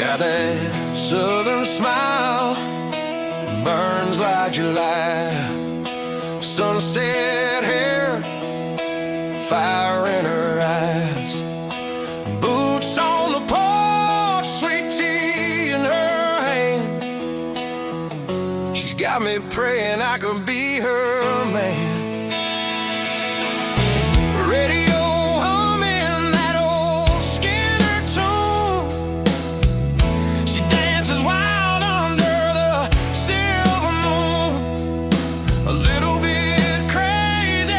Got that southern smile, burns like July. Sunset hair, fire in her eyes. Boots on the porch, sweet tea in her hand. She's got me praying I could be her man. Radio humming that old Skinner tune. She dances wild under the silver moon. A little bit crazy,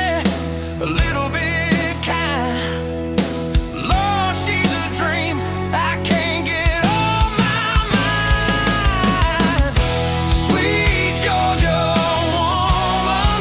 a little bit kind. Lord, she's a dream I can't get off my mind. Sweet Georgia woman,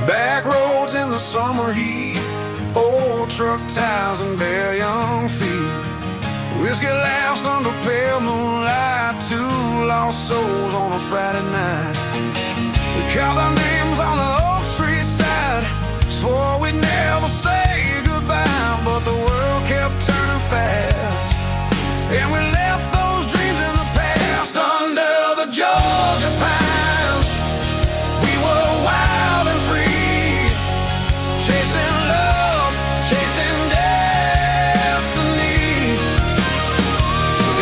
Back roads in the summer heat, old truck tires and bare young feet. Whiskey laughs under pale moonlight, two lost souls on a Friday night. We count our names on the oak tree side, swore we'd never say goodbye, but the world kept turning fast, and we left those dreams in the past. Under the Georgia pines, we were wild and free, chasing love, chasing destiny.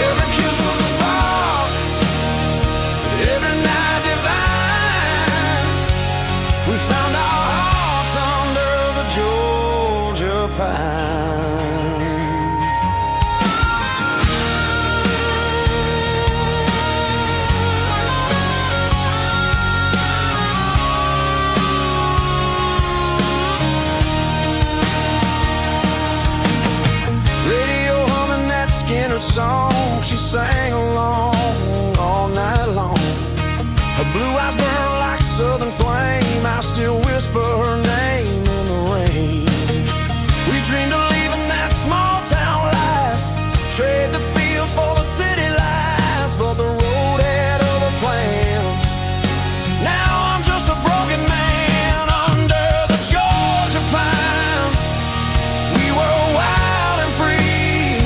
Every kiss was a spark, every night divine. We found our hearts under the Georgia pines. Song, she sang along all night long. Her blue eyes burn like a southern flame, I still whisper her name in the rain. We dreamed of leaving that small town life, trade the fields for the city lights, but the road had other plans. Now I'm just a broken man under the Georgia pines. We were wild and free,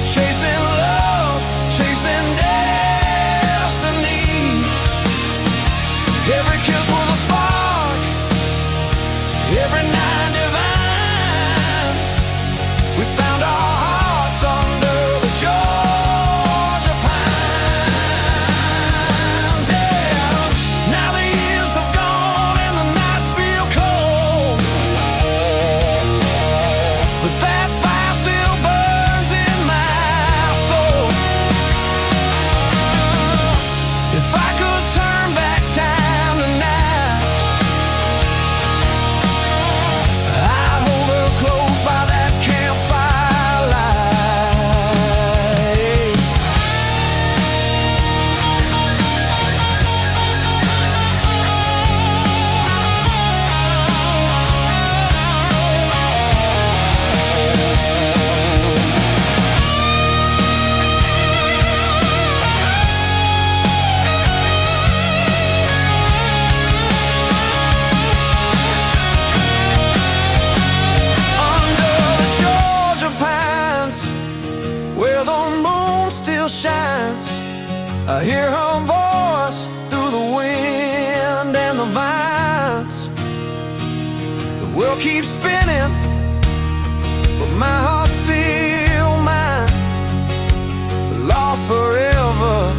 chasing love, chasing destiny. Every kiss was a spark, every night divine. We found our hearts under the Georgia pines. Yeah, now the years have gone and the nights feel cold, but that fire still burns in my soul. If I could turn back time tonight, I'd hold her close by that campfire light. Under the Georgia pines, where the moon still shines, I hear her voice through the wind and the vines. The world keeps spinning, but my heart's still mine, lost forever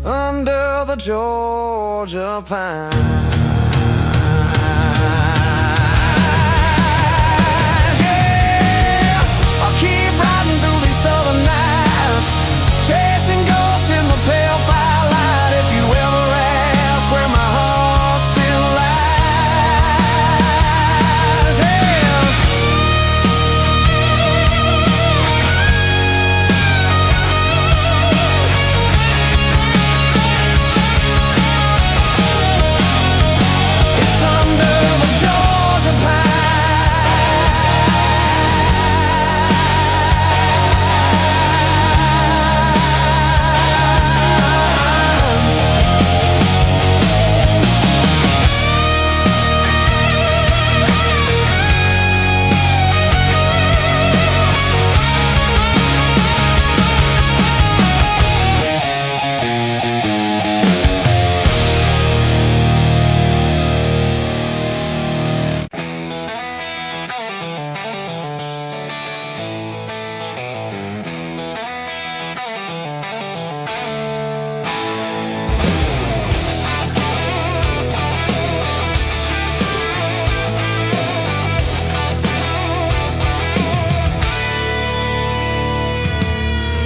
under the Georgia pine. Keep riding through these southern nights, chasing ghosts in the pale firelight. If you ever ask where my heart still lies, yes. It's under the Georgia pine.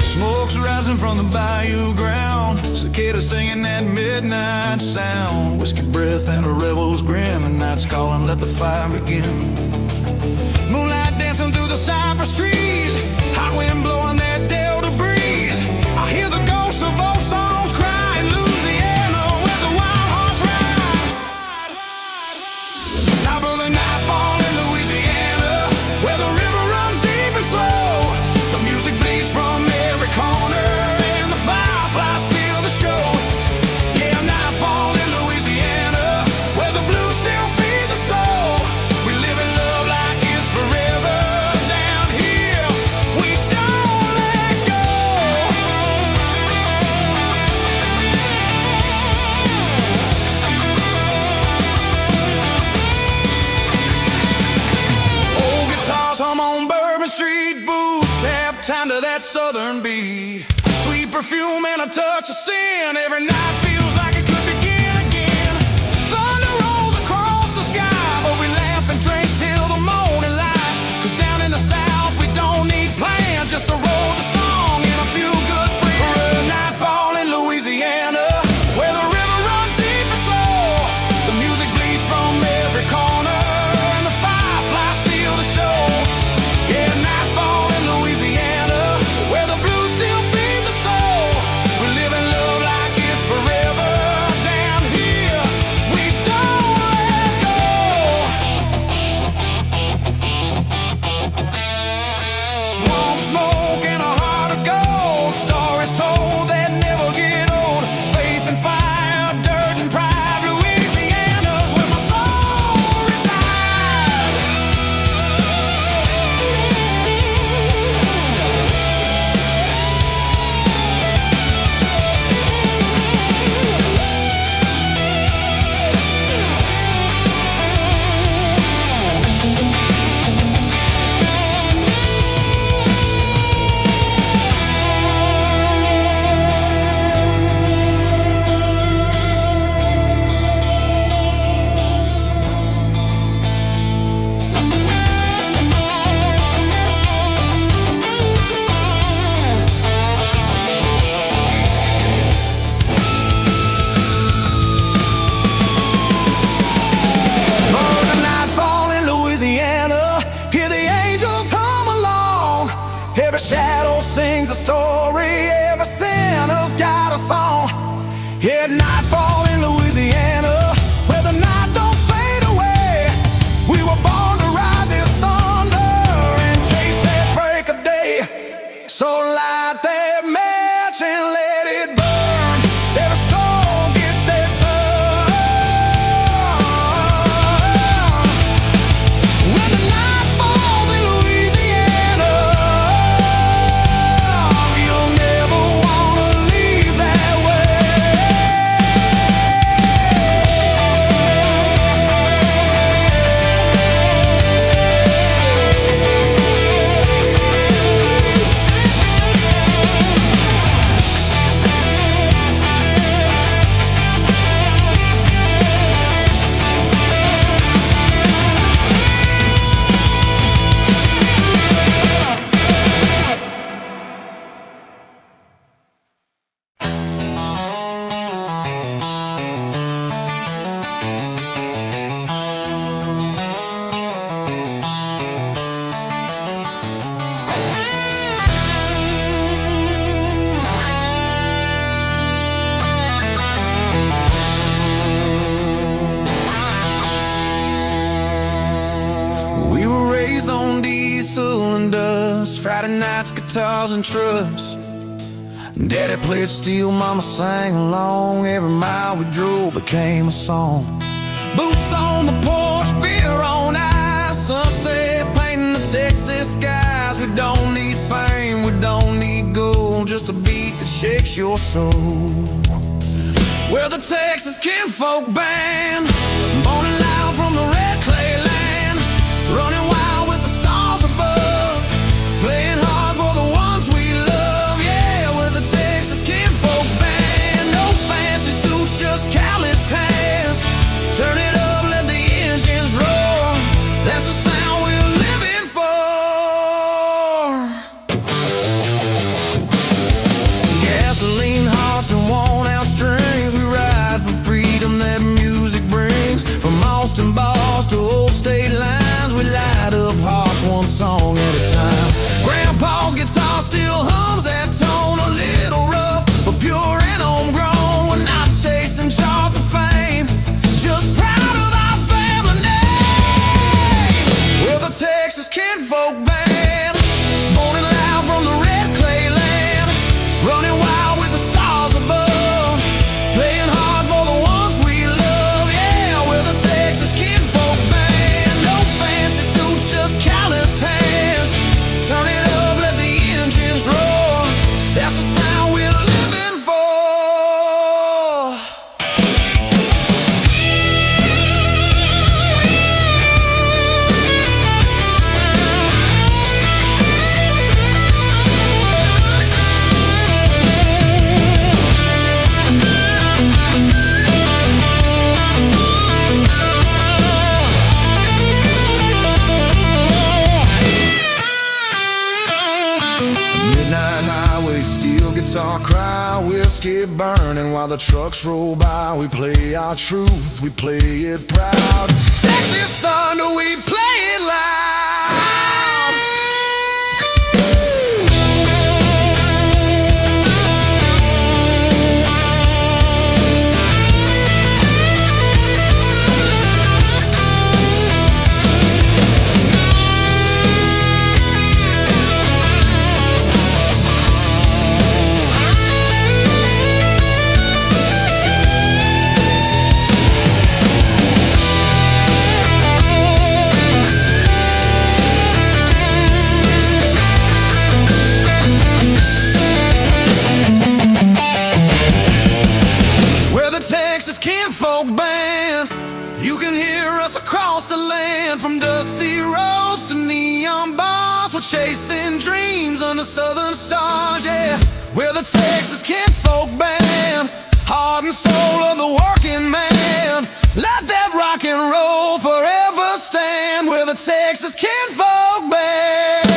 Smoke's rising from the bayou ground, cicadas singing that midnight sound. Whiskey breath and a rebel's grin, the night's calling, let the fire begin. Moonlight dancing through the cypress trees, hot wind blowing that Delta breeze. I hear the ghosts of old songs crying, Louisiana, where the wild hearts ride. southern beat. Sweet perfume and a touch of sin. Every night feels like it could begin again. Thunder rolls across the sky, but we laugh and drink till the morning light. 'Cause down in the south we don't need plans, just to roll the song and a few good friends. For a nightfall in Louisiana, where the river runs deep and slow. The music bleeds from every corner, and the fireflies steal the show. Yeah, nightfall in Louisiana, where the blues still feed the soul. We live in love like it's forever. Down here, we don't let go. Swamp smoke and a heart of gold. Stories told that never get old. Faith and fire, dirt and pride. Louisiana's where my soul resides. Oh, the nightfall in Louisiana, hear the angels hum along. Every shadow sings a story, every sinner's got a song. Yeah, nightfall in Louisiana, where the night don't fade away. We were born to ride this thunder and chase that break of day. So light that match and let it burn. Every soul gets their turn. When the night falls in Louisiana, you'll never wanna leave that way. We were raised on diesel and dust, Friday nights, guitars and trucks. Daddy played steel, mama sang along. Every mile we drove became a song. Boots on the porch, beer on ice, sunset painting the Texas skies. We don't need fame, we don't need gold, just a beat that shakes your soul. We're the Texas Kinfolk Band, born and loud from the red clay land, running wild with the stars above, playing hard for the ones we love. Yeah, we're the Texas Kinfolk Band. No fancy suits, just calloused hands. Turn it up, let the engines roar. That's the sound we're living for. Gasoline hearts and worn-out strings. We ride for freedom that music brings. From Austin bars to old state lines, we light up hearts one song at a time. Grandpa's guitar still hums that tone, a little rough, but pure and homegrown. We're not chasing charts of fame, just proud of our family name. We're the Texas Kinfolk Band, born and loud from the red clay land, running wild with the stars above, playing hard for the ones we love. Yeah, we're the Texas Kinfolk the trucks roll by, we play our truth, we play it proud. Texas thunder, we play it loud. You can hear us across the land, from dusty roads to neon bars. We're chasing dreams under southern stars, yeah. We're the Texas kinfolk band, heart and soul of the working man. Let that rock and roll forever stand. We're the Texas kinfolk band.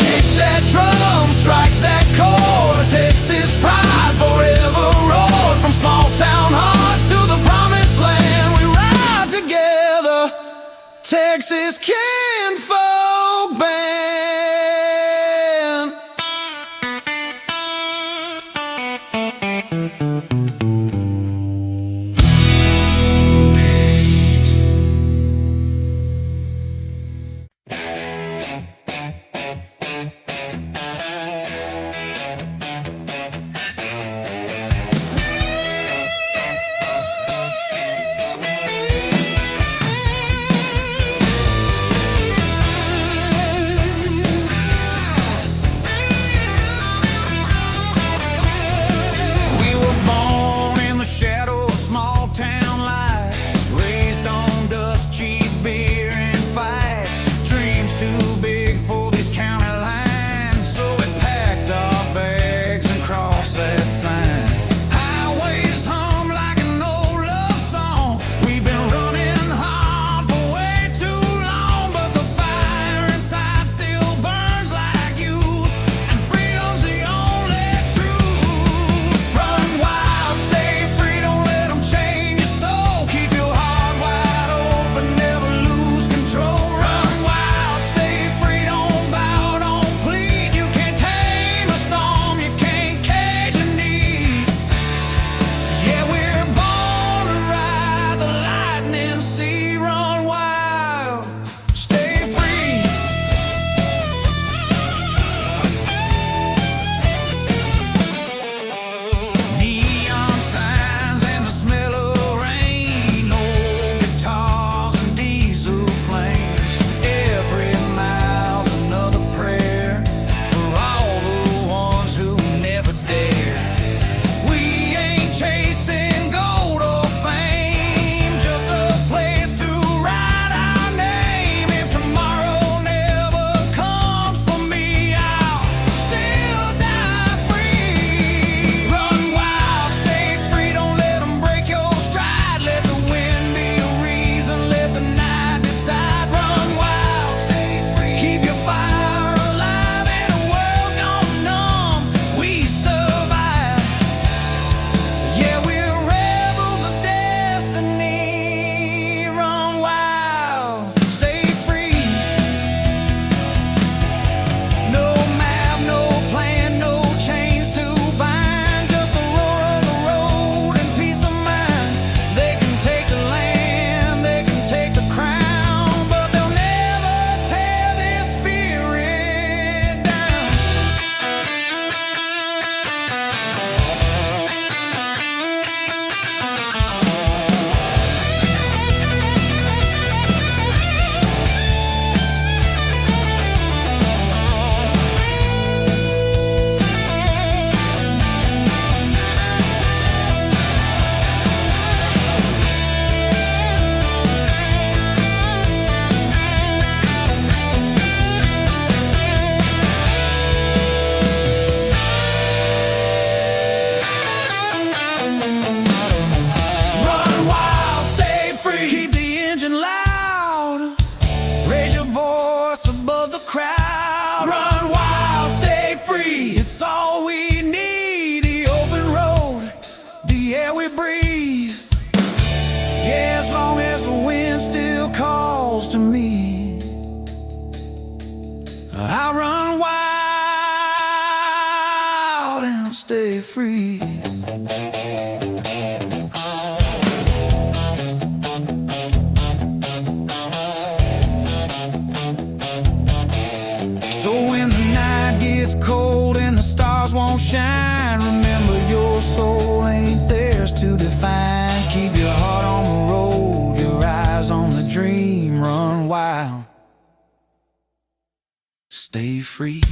Kick that drum, strike that chord, Texas pride forever roared. From small town hearts to the promised land, we ride together, Texas kinfolk band. free. So when the night gets cold and the stars won't shine, remember your soul ain't theirs to define. Keep your heart on the road, your eyes on the dream, run wild, stay free.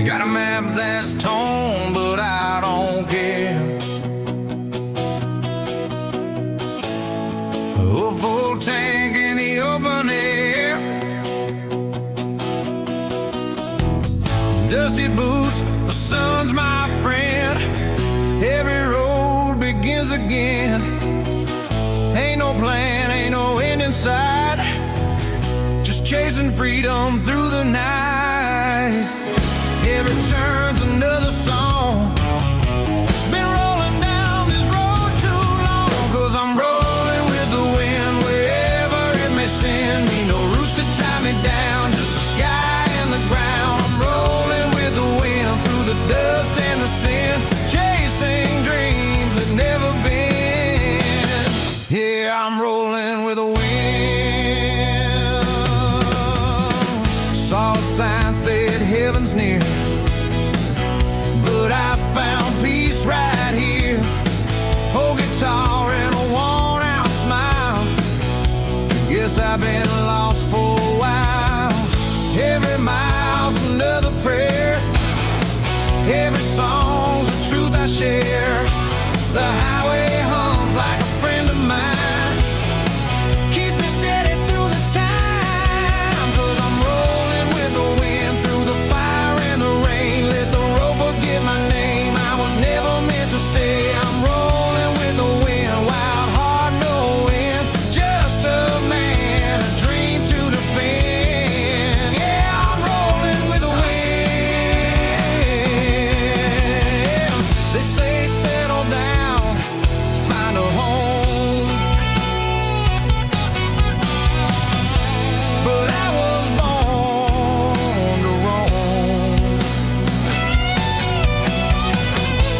Got a map that's torn, but I don't care. A full tank in the open air. Dusty boots, the sun's my friend. Every road begins again. Ain't no plan, ain't no end in sight. Just chasing freedom through the night. Every turn's another song. Been rolling down this road too long, 'cause I'm rolling with the wind wherever it may send me. No roots to tie me down, just the sky and the ground. I'm rolling with the wind through the dust and the sin, chasing dreams that never been. Yeah, I'm rolling with the wind. Saw a sign said heaven's near, but I found peace right here. Old guitar and a worn-out smile. Guess I've been lost for a while. Every mile's another prayer. Every song's a truth I share. The highway hums like a friend of mine. Keeps me steady through the time, 'cause I'm rolling with the wind through the fire and the rain. Let the road forget my name, I was never meant to stay. I'm rolling with the wind, wild heart, no wind. Just a man, a dream to defend. Yeah, I'm rolling with the wind. They say settle down, find a home, but I was born to roam.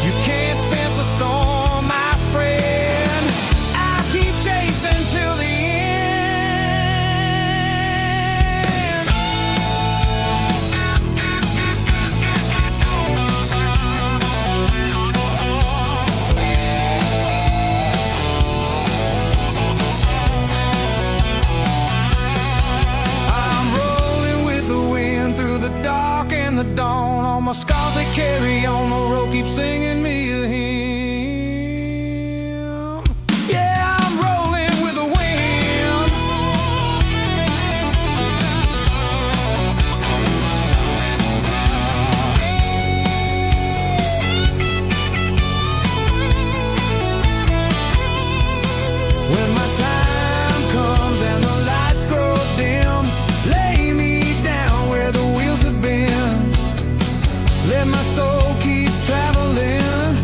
You can't fence a storm, my friend. I keep chasing till the end. I'm rolling with the wind through the dark and the dawn. All my scars they carry on, the road keeps singing me a hymn. Yeah, I'm rolling with the wind. When my time comes and the lights grow dim, lay me down where the wheels have been. Let my soul keep traveling.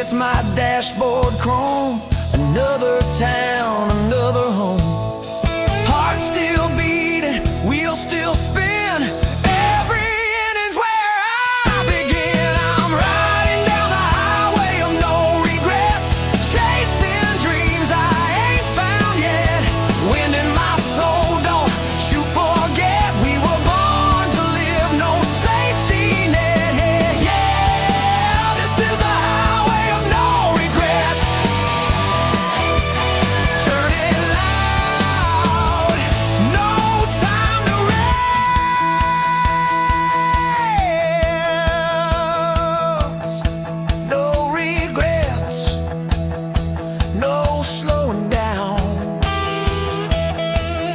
It's my dashboard chrome. Another town, another home. Heart still beating, wheels still spin. Every inning's where I begin. I'm riding down the highway of no regrets, chasing dreams I ain't found yet. Wind in my soul, don't you forget. We were born to live, no safety net. Yeah, this is the highway of no regrets. Turn it loud, no time to rest. No regrets, no slowing down.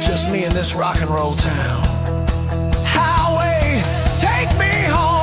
Just me in this rock and roll town. Highway, take me home.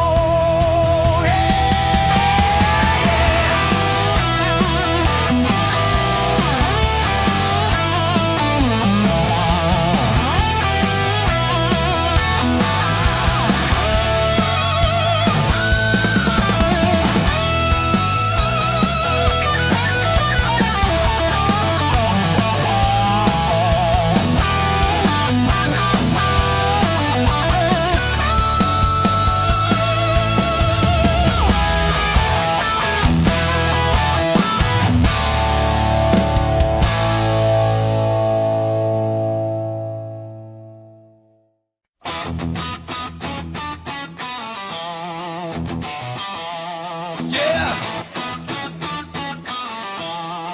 Yeah.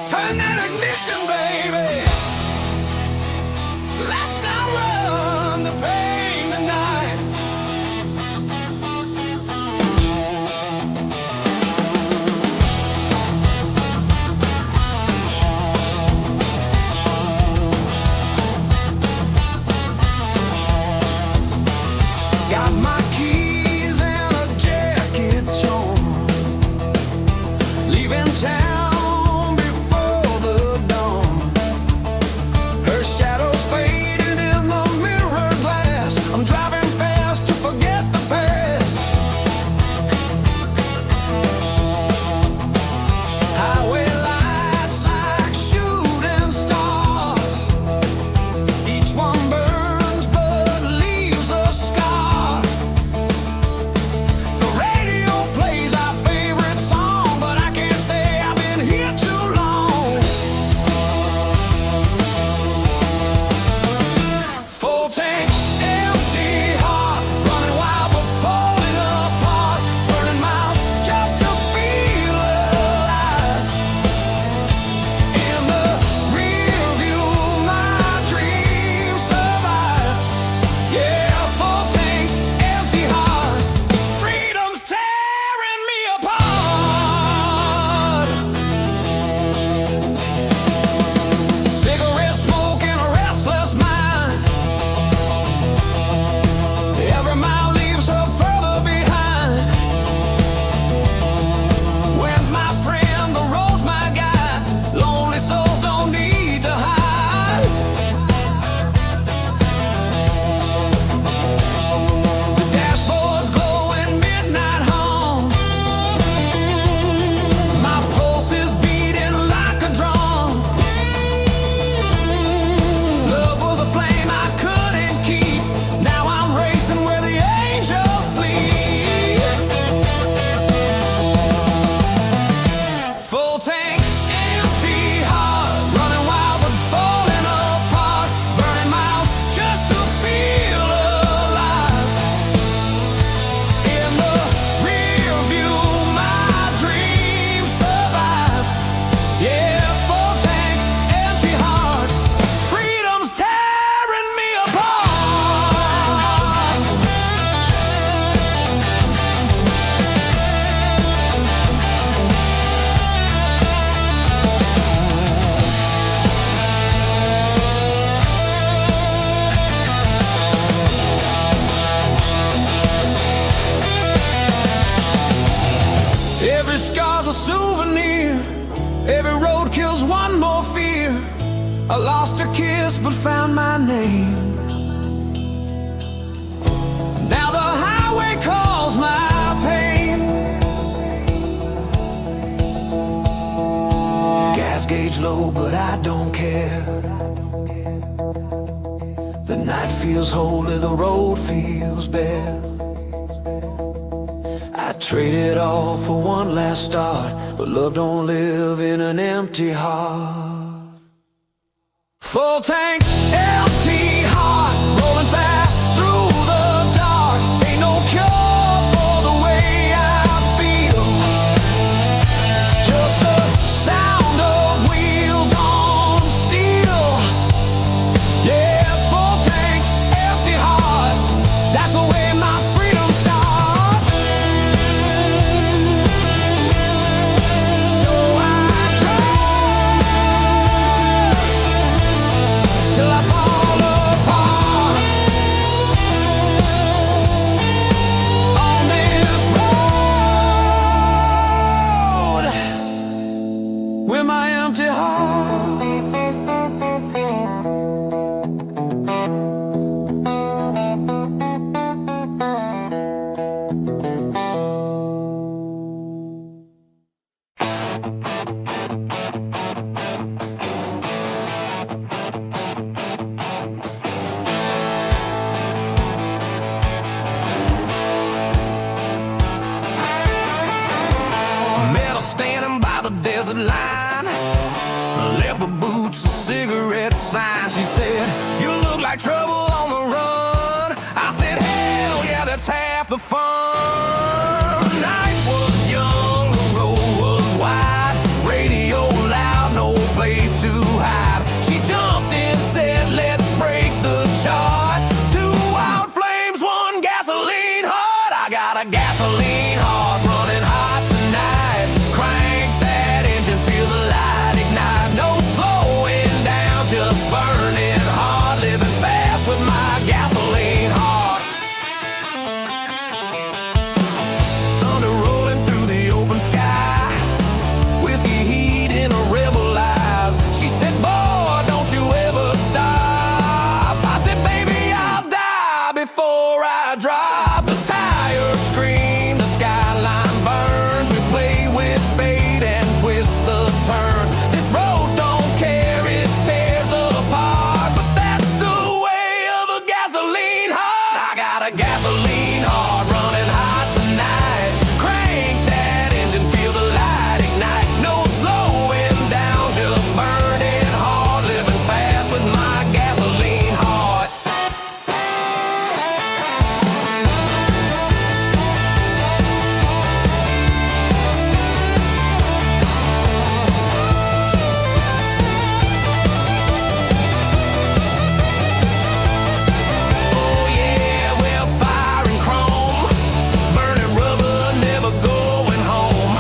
Turn that ignition, baby. Let's outrun the pain tonight. Got my keys and a jacket torn, leaving town before the dawn. Her shadow's fading in the mirror glass. I'm driving fast to forget the past. Highway lights like shooting stars. Each one burns but leaves a scar. The radio plays our favorite song, but I can't stay, I've been here too long. Full tank, empty heart, running wild but falling apart. Burning miles just to feel alive. In the rear view, my dreams survive. Yeah, full tank, empty heart, freedom's tearing me apart. Cigarette smoke and a restless mind. Every mile leaves her further behind. When's my friend? The road's my guide. Lonely souls don't need to hide. The dashboard's glowing midnight home. My pulse is beating like a drum. Love was a flame I couldn't keep. Now I'm racing where the angels sleep. Full tank, empty heart, running wild but falling apart. Burning miles just to feel alive. In the rear view, my dreams survive. Yeah, full tank, empty heart, freedom's tearing me apart. Every scar's a souvenir. Every road kills one more fear. I lost her kiss but found my name. Now the highway calls my pain. gauge low, but I don't care. The night feels holy, the road feels bare. I trade it all for one last start, but love don't live in an empty heart. Full tank, empty heart, rolling fast through the dark. Ain't no cure for the way I feel, just the sound of wheels on steel. Yeah, full tank, empty heart, that's the way my freedom starts. So I drive till I fall apart on this road with my empty heart. Met her standing by the desert line, leather boots, a cigarette sign. She said, "You look like trouble on the run." I said, "Hell yeah, that's half the fun." The night was young, the road was wide, radio loud, no place to hide. She jumped in, said, "Let's break the chart." Two wild flames, one gasoline heart. I got a gasoline heart running hot tonight. Crank that engine, feel the light ignite. No slowing down, just burning hard. Living fast with my gasoline heart. Thunder rolling through the open sky, whiskey heat in her rebel eyes. She said, "Boy, don't you ever stop." I said, "Baby, I'll die before I drop." The tires scream, the skyline burns. We play with fate and twist the turns. This road don't care, it tears apart, but that's the way of a gasoline heart. I got a gasoline heart running hot tonight. Crank that engine, feel the light ignite. No slowing down, just burning hard. Living fast with my gasoline heart. Oh yeah, we're firing chrome, burning rubber, never going home.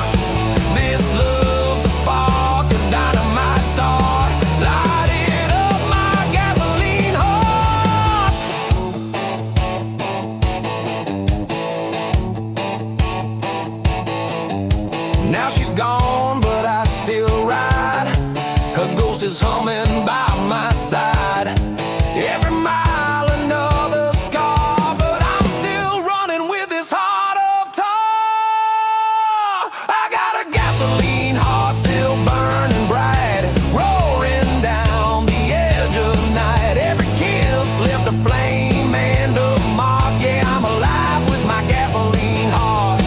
This love's a spark, a dynamite start. Light it up, my gasoline heart. Now she's gone, but I still ride. Her ghost is humming by my side. Every mile another scar, but I'm still running with this heart of tar. I got a gasoline heart still burning bright, roaring down the edge of night. Every kiss left a flame and a mark. Yeah, I'm alive with my gasoline heart.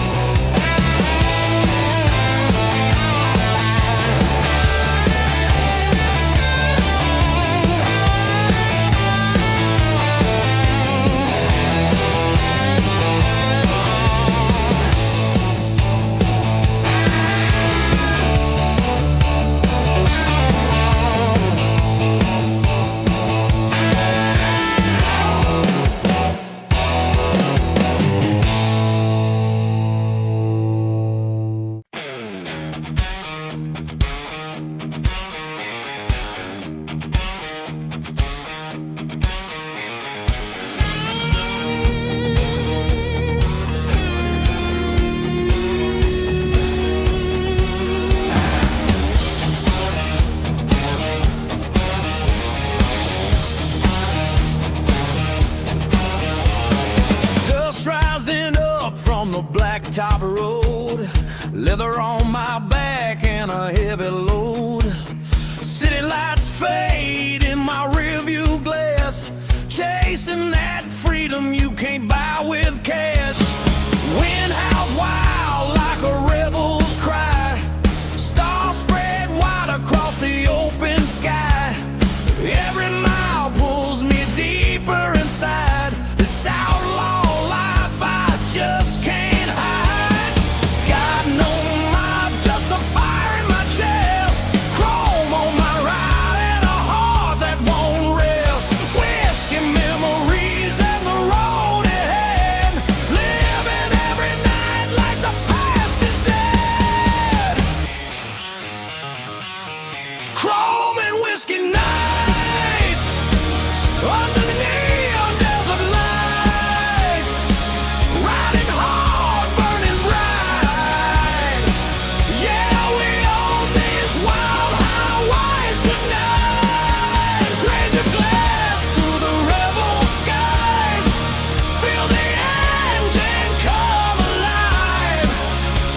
blacktop road, leather on my back and a heavy load. fade in my rearview glass, chasing that freedom you can't buy with cash. Wind howls wild like a rebel's cry, stars spread wide across the open sky. Every mile pulls me deeper inside this outlaw life I just can't hide. Got no mob, just a fire in my chest, chrome on my ride and a heart that won't rest. Whiskey memories and the road ahead, living every night like the past is dead. Chrome and whiskey nights under the neon desert lights, riding hard, burning bright. Yeah, we own these wild highways tonight. Raise your glass to the rebel skies, feel the engine come alive.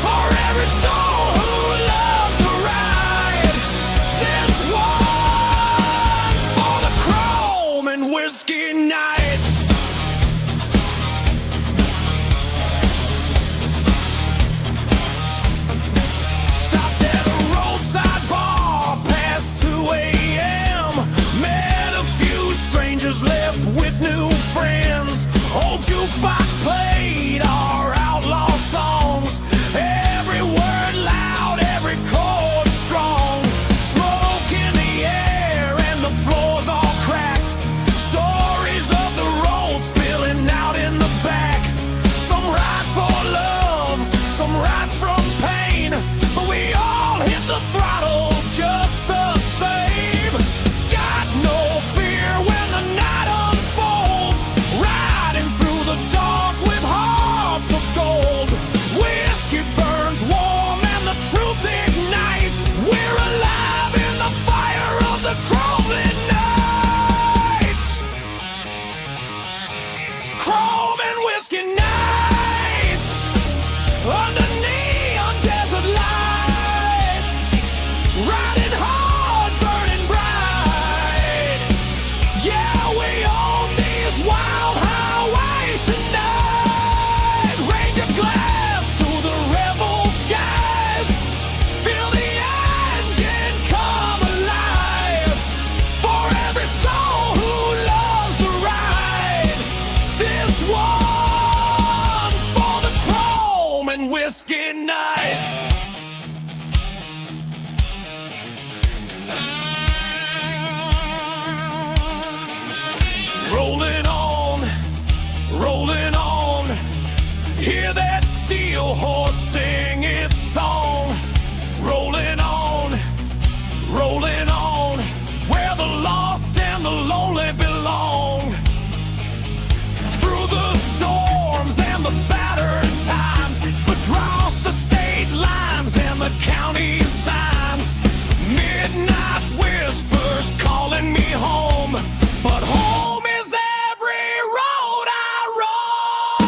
For every soul who loves the ride, this one's for the chrome and whiskey nights. Stopped at a roadside bar past 2 a.m. Met a few strangers, left with new friends. Old jukebox played our outlaw songs, every word loud, every chord strong. Smoke in the air and the floors all cracked, stories of the road spilling out in the back. Some ride for love, some ride from pain, but we all hit the throttle just the same. Got no fear when the night unfolds, riding through the dark with hearts of gold. Whiskey burns warm and the truth ignites, we're alive in the fire of the crawling nights. Chrome and whiskey nights under neon desert lights, riding hard, burning bright. Yeah, we own these wild highways tonight. Raise your glass to the rebel skies, feel the engine come alive. For every soul who loves the ride, this one's for the chrome and whiskey nights. Rolling on, hear that steel horse sing its song. Rolling on, where the lost and the lonely belong. Through the storms and the battered times, across the state lines and the county signs. Midnight whispers calling me home, but home is every road I roam.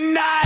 midnight.